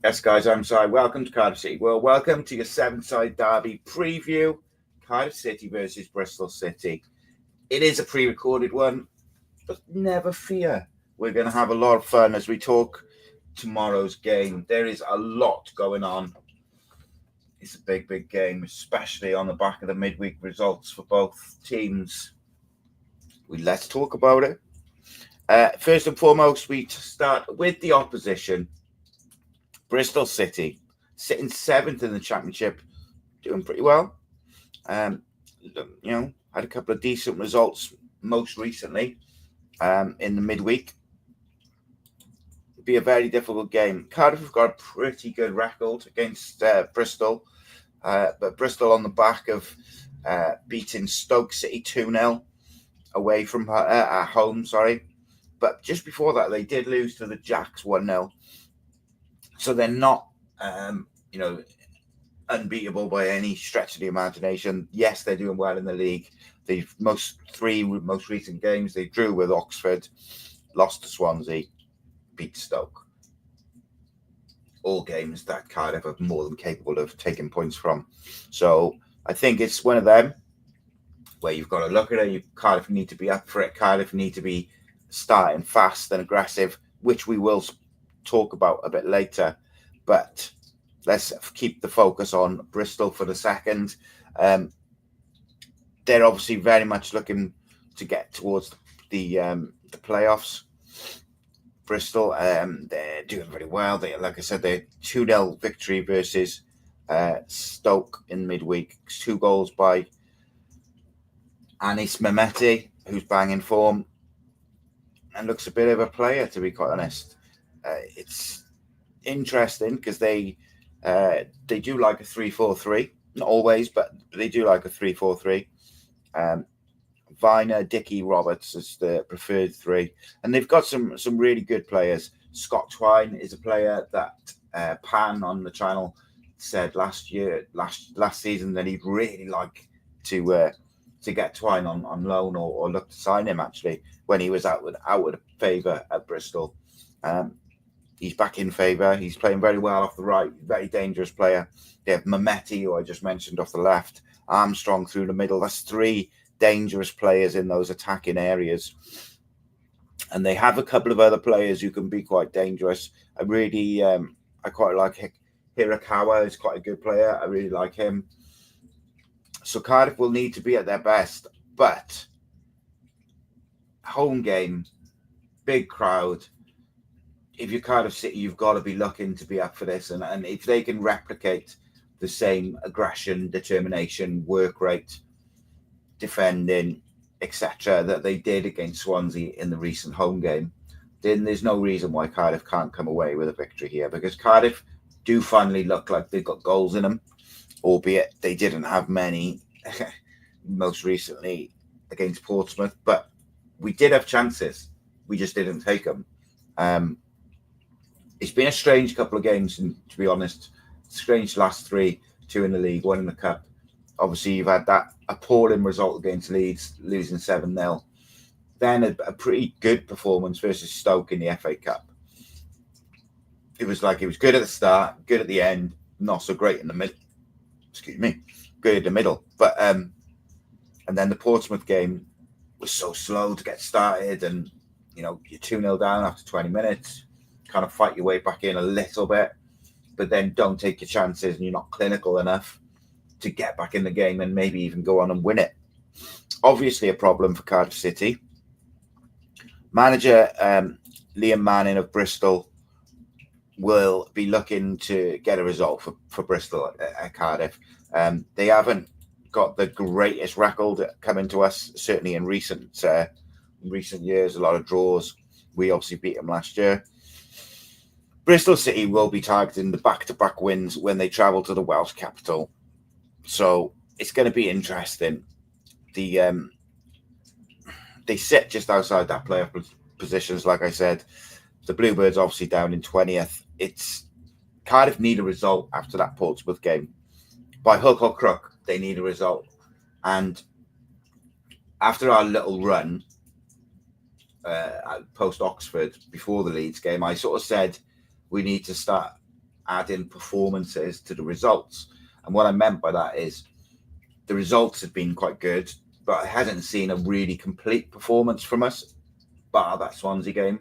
Yes, guys, I'm Si. Welcome to Cardiff City. Well, welcome to your Severnside Derby Preview. Cardiff City versus Bristol City. It is a pre-recorded one, but never fear. We're going to have a lot of fun as we talk tomorrow's game. There is a lot going on. It's a big game, especially on the back of the midweek results for both teams. Let's talk about it. First and foremost, we start with the opposition. Bristol City, sitting seventh in the championship, doing pretty well. Had a couple of decent results most recently in the midweek. It'd be a very difficult game. Cardiff have got a pretty good record against Bristol, but Bristol on the back of beating Stoke City 2-0 away from at home, But just before that, they did lose to the Jacks 1-0. So they're not, unbeatable by any stretch of the imagination. Yes, they're doing well in the league. The most recent games, they drew with Oxford, lost to Swansea, beat Stoke. All games that Cardiff are more than capable of taking points from. So I think it's one of them where you've got to look at it. Cardiff need to be up for it. Cardiff need to be starting fast and aggressive, which we will talk about a bit later. But let's keep the focus on Bristol for the second. They're obviously very much looking to get towards the playoffs. Bristol, they're doing very well. Like I said, they're 2-0 victory versus Stoke in midweek. 2 goals by Anis Mehmeti, who's banging form and looks a bit of a player, to be quite honest. It's interesting because they do like a 3-4-3. Not always, but they do like a 3-4-3. Viner, Dickey, Roberts is the preferred 3. And they've got some really good players. Scott Twine is a player that Pan on the channel said last season that he'd really like to get Twine on loan or look to sign him, actually, when he was out of favour at Bristol. He's back in favour. He's playing very well off the right. Very dangerous player. They have Mehmeti, who I just mentioned, off the left. Armstrong through the middle. That's 3 dangerous players in those attacking areas. And they have a couple of other players who can be quite dangerous. I quite like Hirakawa. He's quite a good player. I really like him. So Cardiff will need to be at their best. But home game, big crowd. If you're Cardiff City, you've got to be looking to be up for this. And if they can replicate the same aggression, determination, work rate, defending, etc., that they did against Swansea in the recent home game, then there's no reason why Cardiff can't come away with a victory here, because Cardiff do finally look like they've got goals in them, albeit they didn't have many most recently against Portsmouth, but we did have chances. We just didn't take them. It's been a strange couple of games, and to be honest, strange last 3, 2 in the league, 1 in the cup. Obviously, you've had that appalling result against Leeds, losing 7-0. Then a pretty good performance versus Stoke in the FA Cup. It was good at the start, good at the end, not so great in the middle. Good in the middle. But and then the Portsmouth game was so slow to get started, and you're 2-0 down after 20 minutes. Kind of fight your way back in a little bit, but then don't take your chances, and you're not clinical enough to get back in the game and maybe even go on and win it. Obviously a problem for Cardiff City. Manager Liam Manning of Bristol will be looking to get a result for Bristol at Cardiff. They haven't got the greatest record coming to us, certainly in recent years. A lot of draws. We obviously beat them last year. Bristol City will be targeting the back-to-back wins when they travel to the Welsh capital. So it's going to be interesting. They sit just outside that playoff positions, like I said. The Bluebirds obviously down in 20th. It's Cardiff need a result after that Portsmouth game. By hook or crook, they need a result. And after our little run post-Oxford, before the Leeds game, I sort of said we need to start adding performances to the results. And what I meant by that is the results have been quite good, but I hadn't seen a really complete performance from us, bar that Swansea game.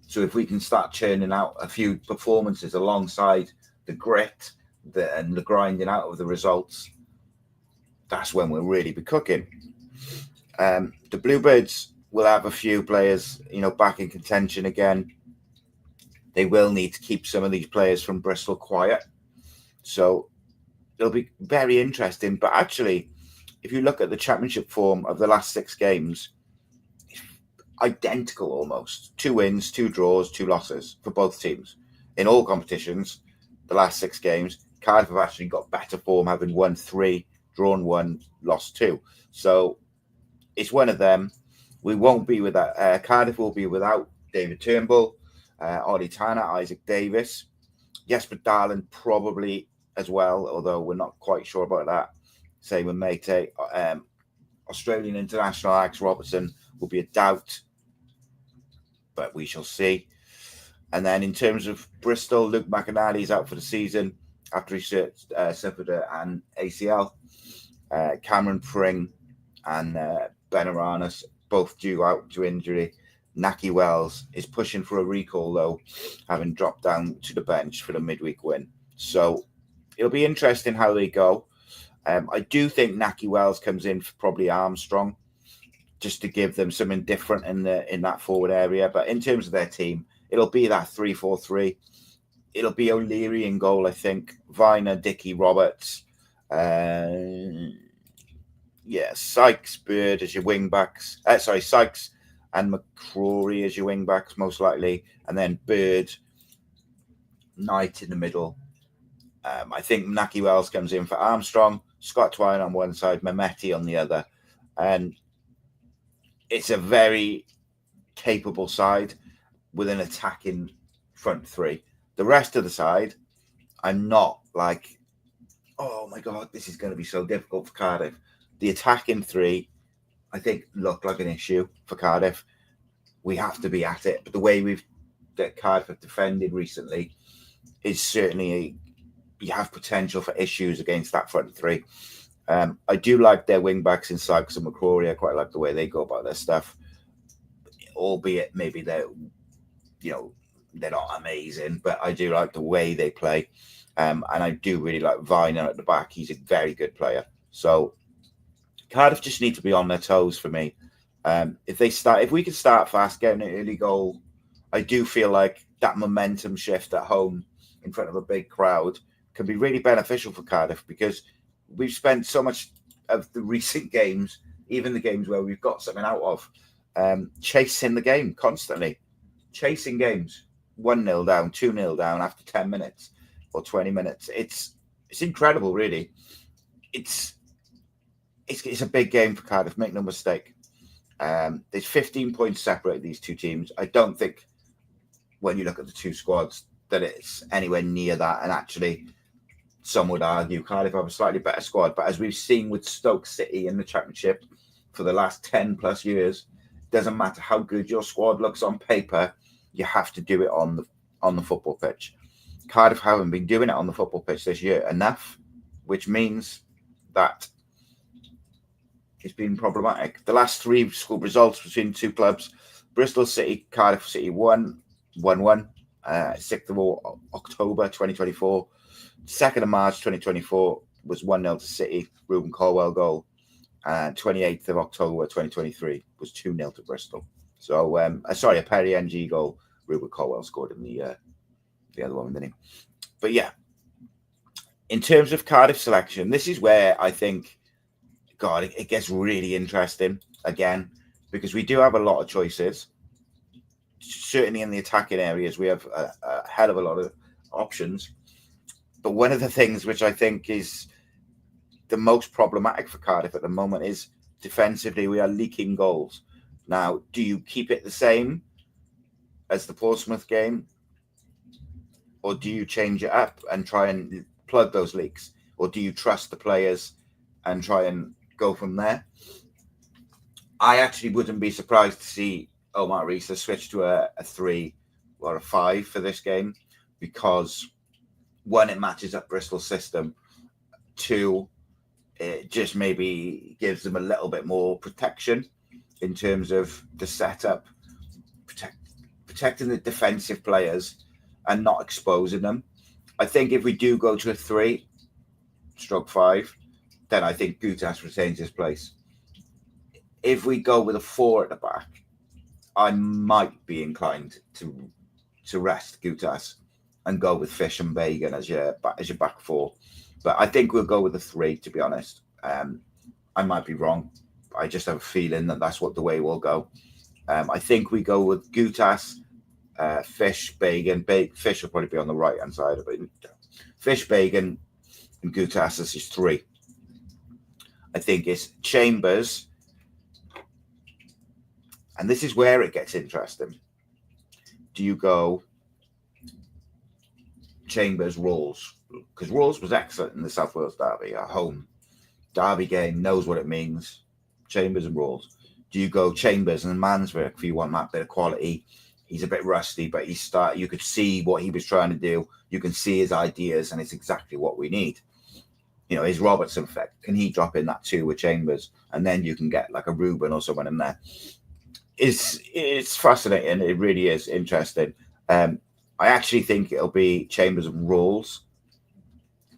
So if we can start churning out a few performances alongside the grit and the grinding out of the results, that's when we'll really be cooking. The Bluebirds will have a few players, back in contention again. They will need to keep some of these players from Bristol quiet. So it'll be very interesting. But actually, if you look at the championship form of the last 6 games, it's identical almost. 2 wins, 2 draws, 2 losses for both teams. In all competitions, the last 6 games, Cardiff have actually got better form, having won 3, drawn 1, lost 2. So it's one of them. We won't be without Cardiff will be without David Turnbull, Ollie Tanner, Isaac Davis, Jesper Darlin probably as well, although we're not quite sure about that. Same with Mate. Australian international Alex Robertson will be a doubt, but we shall see. And then in terms of Bristol, Luke McInally is out for the season after he suffered an ACL. Cameron Pring and Ben Aranis both due out to injury. Naki Wells is pushing for a recall, though, having dropped down to the bench for the midweek win. So it'll be interesting how they go. I do think Naki Wells comes in for probably Armstrong, just to give them something different in that forward area. But in terms of their team, it'll be that 3-4-3. It'll be O'Leary in goal, I think. Viner, Dickey, Roberts. Sykes, Bird as your wing backs. Sykes and McCrory as your wing backs, most likely. And then Bird, Knight in the middle. I think Naki Wells comes in for Armstrong, Scott Twine on one side, Mehmeti on the other. And it's a very capable side with an attacking front 3. The rest of the side, I'm not like, oh my God, this is going to be so difficult for Cardiff. The attacking 3, I think, look like an issue for Cardiff. We have to be at it. But the way that Cardiff have defended recently is certainly, you have potential for issues against that front 3. I do like their wing backs in Sykes and McCrory. I quite like the way they go about their stuff, albeit maybe they're not amazing, but I do like the way they play. And I do really like Viner at the back. He's a very good player. So Cardiff just need to be on their toes for me. If we can start fast, get an early goal, I do feel like that momentum shift at home in front of a big crowd can be really beneficial for Cardiff, because we've spent so much of the recent games, even the games where we've got something out of, chasing the game constantly. Chasing games, 1-0 down, 2-0 down after 10 minutes or 20 minutes. It's incredible, really. It's a big game for Cardiff, make no mistake. There's 15 points separate these two teams. I don't think, when you look at the two squads, that it's anywhere near that. And actually, some would argue Cardiff have a slightly better squad. But as we've seen with Stoke City in the Championship for the last 10 plus years, doesn't matter how good your squad looks on paper, you have to do it on the football pitch. Cardiff haven't been doing it on the football pitch this year enough, which means that it's been problematic. The last 3 school results between 2 clubs: Bristol City, Cardiff City 1-1, 6th of October 2024. 2nd of March 2024 was 1-0 to City, Ruben Colwell goal. And 28th of October 2023 was 2-0 to Bristol. So, a Perry NG goal. Ruben Colwell scored in the other one, didn't he? But yeah, in terms of Cardiff selection, this is where I think, God, it gets really interesting again, because we do have a lot of choices. Certainly in the attacking areas, we have a hell of a lot of options. But one of the things which I think is the most problematic for Cardiff at the moment is defensively, we are leaking goals. Now, do you keep it the same as the Portsmouth game, or do you change it up and try and plug those leaks, or do you trust the players and try and go from there? I actually wouldn't be surprised to see Omar Issa switch to a 3 or a 5 for this game, because one, it matches up Bristol's system. Two, it just maybe gives them a little bit more protection in terms of the setup, protecting the defensive players and not exposing them. I think if we do go to a 3/5, then I think Gutas retains his place. If we go with a 4 at the back, I might be inclined to rest Gutas and go with Fish and Bagan as your back 4. But I think we'll go with the 3, to be honest. I might be wrong. I just have a feeling that that's what the way we'll go. I think we go with Gutas, Fish, Bagan. Fish will probably be on the right-hand side of it. Fish, Bagan, and Gutas as his 3. I think it's Chambers. And this is where it gets interesting. Do you go Chambers, Rawls? Because Rawls was excellent in the South Wales Derby, at home. Derby game, knows what it means. Chambers and Rawls. Do you go Chambers and Manswick if you want that bit of quality? He's a bit rusty, but you could see what he was trying to do. You can see his ideas, and it's exactly what we need. You know, his Robertson effect. Can he drop in that 2 with Chambers? And then you can get like a Ruben or someone in there. It's fascinating. It really is interesting. I actually think it'll be Chambers and Rawls.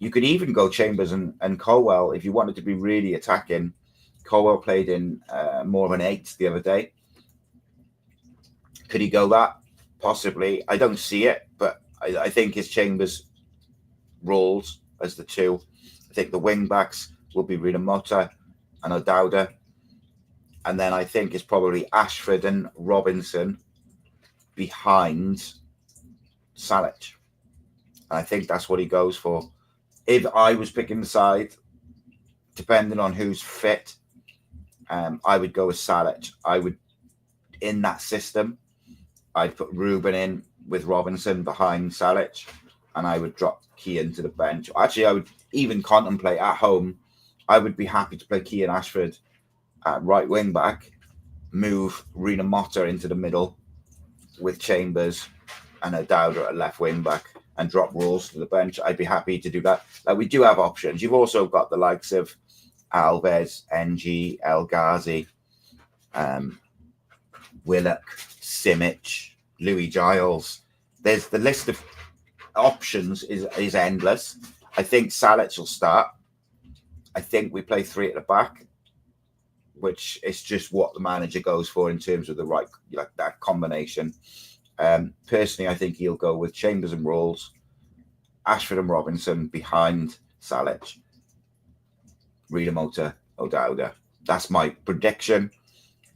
You could even go Chambers and Colwell if you wanted to be really attacking. Colwell played in more of an 8 the other day. Could he go that? Possibly. I don't see it, but I think it's Chambers, Rawls as the 2. I think the wing backs will be Rina Mota and O'Dowda. And then I think it's probably Ashford and Robinson behind Salic. And I think that's what he goes for. If I was picking the side, depending on who's fit, I would go with Salic. I would, in that system, I'd put Ruben in with Robinson behind Salic, and I would drop Keane to the bench. Actually, I would even contemplate at home. I would be happy to play Keane Ashford at right wing back, move Rina Mota into the middle with Chambers and O'Dowda at left wing back, and drop Rawls to the bench. I'd be happy to do that. Like, we do have options. You've also got the likes of Alves, NG, El Ghazi, Willock, Simic, Louis Giles. There's the list of options is endless. I think Salic will start. I think we play 3 at the back, which is just what the manager goes for in terms of the right, like that combination. Personally, I think he'll go with Chambers and Rawls, Ashford and Robinson behind Salic, Rina Mota, O'Dowda. That's my prediction,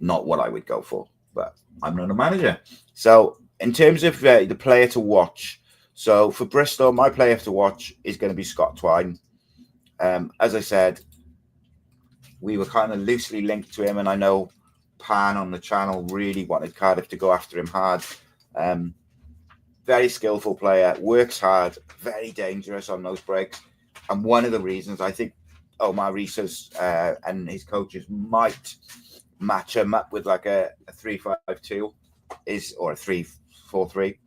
not what I would go for, but I'm not a manager. So in terms of the player to watch, so for Bristol, my player to watch is going to be Scott Twine. As I said, we were kind of loosely linked to him, and I know Pan on the channel really wanted Cardiff to go after him hard. Very skillful player, works hard, very dangerous on those breaks. And one of the reasons I think Omar Reese's and his coaches might match him up with like a 3-5-2 or a 3-4-3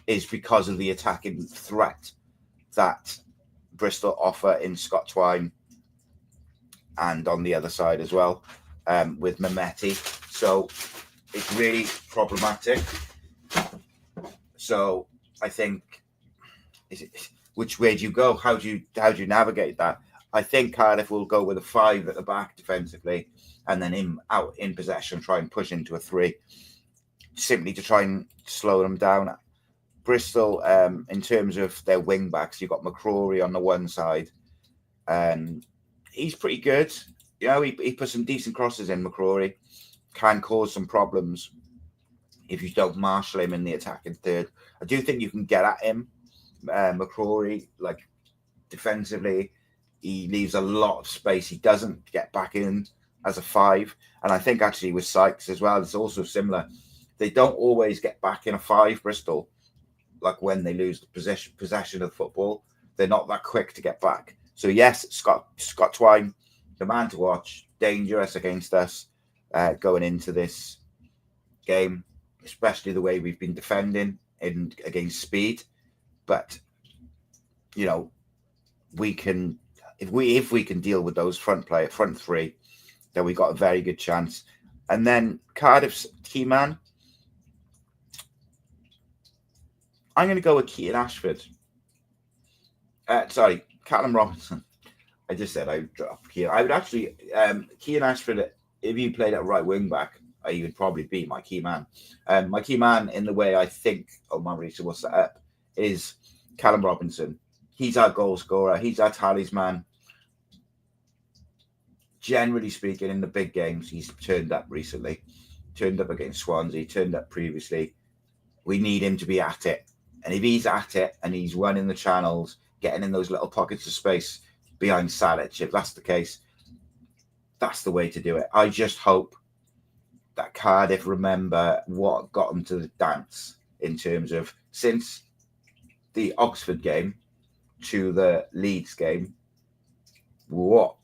is because of the attacking threat that Bristol offer in Scott Twine, and on the other side as well with Mehmeti. So it's really problematic. So I think, which way do you go? How do you navigate that? I think Cardiff will go with a 5 at the back defensively, and then out in possession, try and push into a 3, simply to try and slow them down. Bristol, in terms of their wing backs, you've got McCrory on the one side. He's pretty good. You know, he put some decent crosses in. McCrory can cause some problems if you don't marshal him in the attacking third. I do think you can get at him. McCrory, like defensively, he leaves a lot of space. He doesn't get back in as a 5. And I think actually with Sykes as well, it's also similar. They don't always get back in a 5, Bristol. Like when they lose the possession of football, they're not that quick to get back. So yes, Scott Twine, the man to watch, dangerous against us going into this game, especially the way we've been defending against speed. But you know, we can, if we can deal with those front three, then we got a very good chance. And then Cardiff's key man, I'm going to go with Keaton Ashford. Callum Robinson. I just said I would drop Keaton. I would actually, Keaton Ashford, if you played at right wing back, he would probably be my key man. My key man, in the way I think Omar Risa will set up, is Callum Robinson. He's our goal scorer. He's our talisman. Generally speaking, in the big games, he's turned up recently. Turned up against Swansea, turned up previously. We need him to be at it. And if he's at it and he's running the channels, getting in those little pockets of space behind Salic, if that's the case, that's the way to do it. I just hope that Cardiff remember what got them to the dance in terms of, since the Oxford game to the Leeds game, what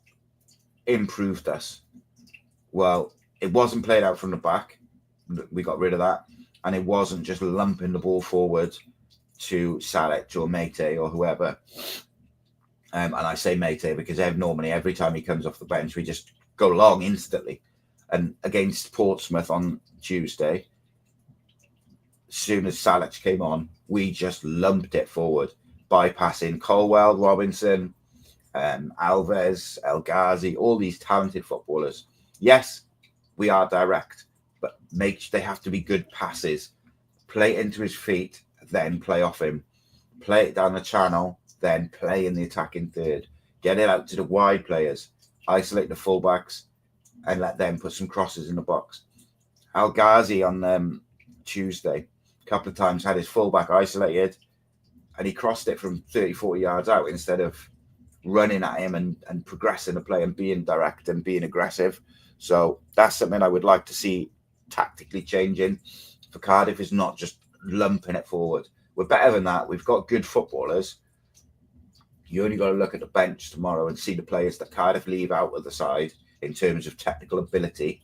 improved us? Well, it wasn't played out from the back. We got rid of that. And it wasn't just lumping the ball forward to Salic or Mate or whoever. And I say Mate because normally every time he comes off the bench, we just go long instantly. And against Portsmouth on Tuesday, as soon as Salic came on, we just lumped it forward, bypassing Colwell, Robinson, Alves, El Ghazi, all these talented footballers. Yes, we are direct, but they have to be good passes. Play it into his feet, then play off him. Play it down the channel, then play in the attacking third. Get it out to the wide players. Isolate the fullbacks and let them put some crosses in the box. El Ghazi on Tuesday, a couple of times had his fullback isolated and he crossed it from 30, 40 yards out instead of running at him and progressing the play and being direct and being aggressive. So that's something I would like to see tactically changing for Cardiff, is not just lumping it forward. We're better than that. We've got good footballers. You only got to look at the bench tomorrow and see the players that Cardiff leave out of the side in terms of technical ability.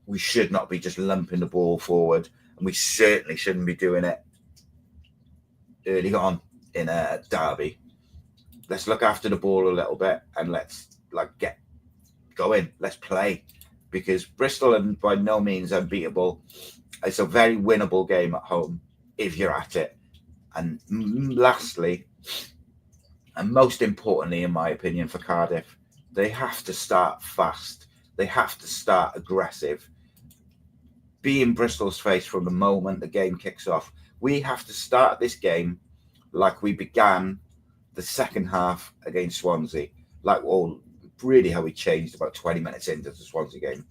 We should not be just lumping the ball forward, and we certainly shouldn't be doing it early on in a derby. Let's look after the ball a little bit and let's get going. Let's play, because Bristol are by no means unbeatable. It's a very winnable game at home if you're at it. And lastly, and most importantly, in my opinion, for Cardiff, they have to start fast. They have to start aggressive. Be in Bristol's face from the moment the game kicks off. We have to start this game like we began the second half against Swansea. Really how we changed about 20 minutes into the Swansea game.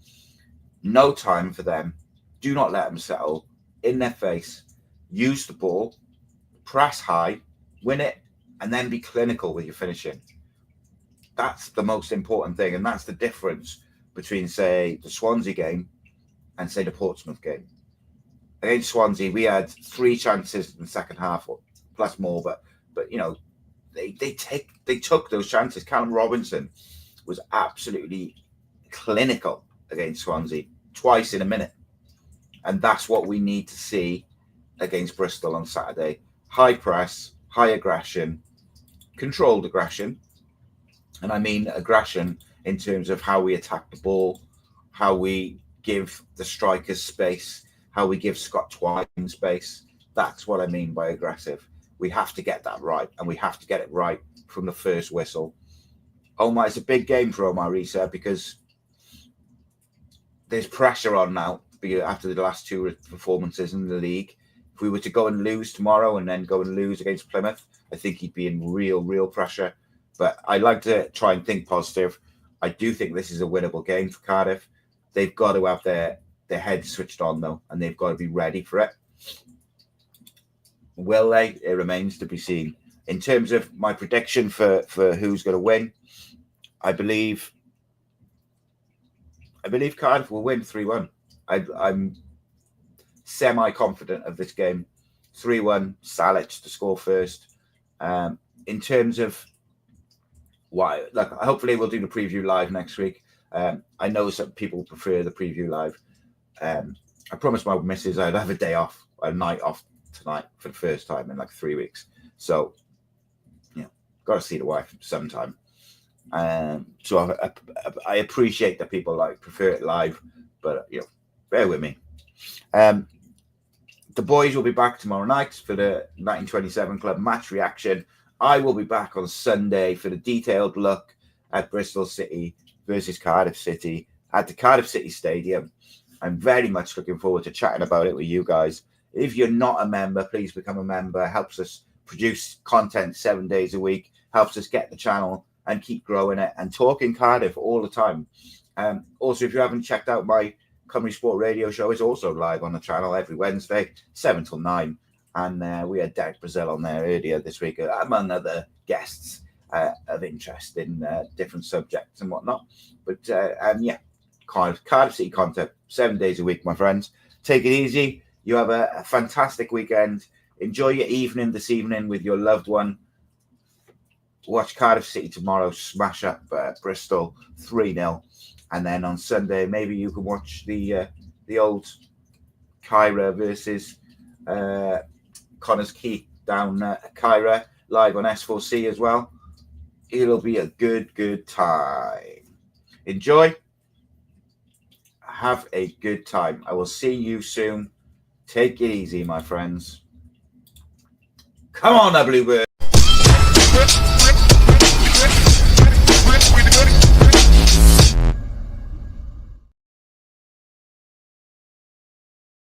No time for them. Do not let them settle. In their face. Use the ball. Press high. Win it. And then be clinical with your finishing. That's the most important thing. And that's the difference between, say, the Swansea game and, say, the Portsmouth game. Against Swansea, we had 3 chances in the second half, plus more. But you know, they took those chances. Callum Robinson was absolutely clinical against Swansea, twice in a minute. And that's what we need to see against Bristol on Saturday. High press, high aggression, controlled aggression. And I mean aggression in terms of how we attack the ball, how we give the strikers space, how we give Scott Twine space. That's what I mean by aggressive. We have to get that right, and we have to get it right from the first whistle. Omar, it's a big game for Omar Risa because there's pressure on now after the last 2 performances in the league. If we were to go and lose tomorrow and then go and lose against Plymouth, I think he'd be in real pressure. But I like to try and think positive. I do think this is a winnable game for Cardiff. They've got to have their heads switched on, though, and they've got to be ready for it. Will they? It remains to be seen. In terms of my prediction for who's going to win, I believe Cardiff will win 3-1. I'm semi-confident of this game. 3-1, Salic to score first. In terms of why, hopefully we'll do the preview live next week. I know some people prefer the preview live. I promised my missus I'd have a night off tonight for the first time in 3 weeks. So Got to see the wife sometime. So I appreciate that people prefer it live, but bear with me. The boys will be back tomorrow night for the 1927 Club match reaction. I will be back on Sunday for the detailed look at Bristol City versus Cardiff City at the Cardiff City Stadium. I'm very much looking forward to chatting about it with you guys. If you're not a member, please become a member. It helps us produce content 7 days a week, helps us get the channel and keep growing it and talking Cardiff all the time. Also, if you haven't checked out my Cymru Sport radio show, it's also live on the channel every Wednesday, 7 till 9. And we had Derek Brazil on there earlier this week, among other guests of interest in different subjects and whatnot. But Cardiff City content, 7 days a week, my friends. Take it easy. You have a fantastic weekend. Enjoy your evening this evening with your loved one. Watch Cardiff City tomorrow smash up Bristol 3-0. And then on Sunday, maybe you can watch the old Kyra versus Connors Keith down Kyra live on S4C as well. It'll be a good time. Enjoy. Have a good time. I will see you soon. Take it easy, my friends. Come on, now, Bluebird.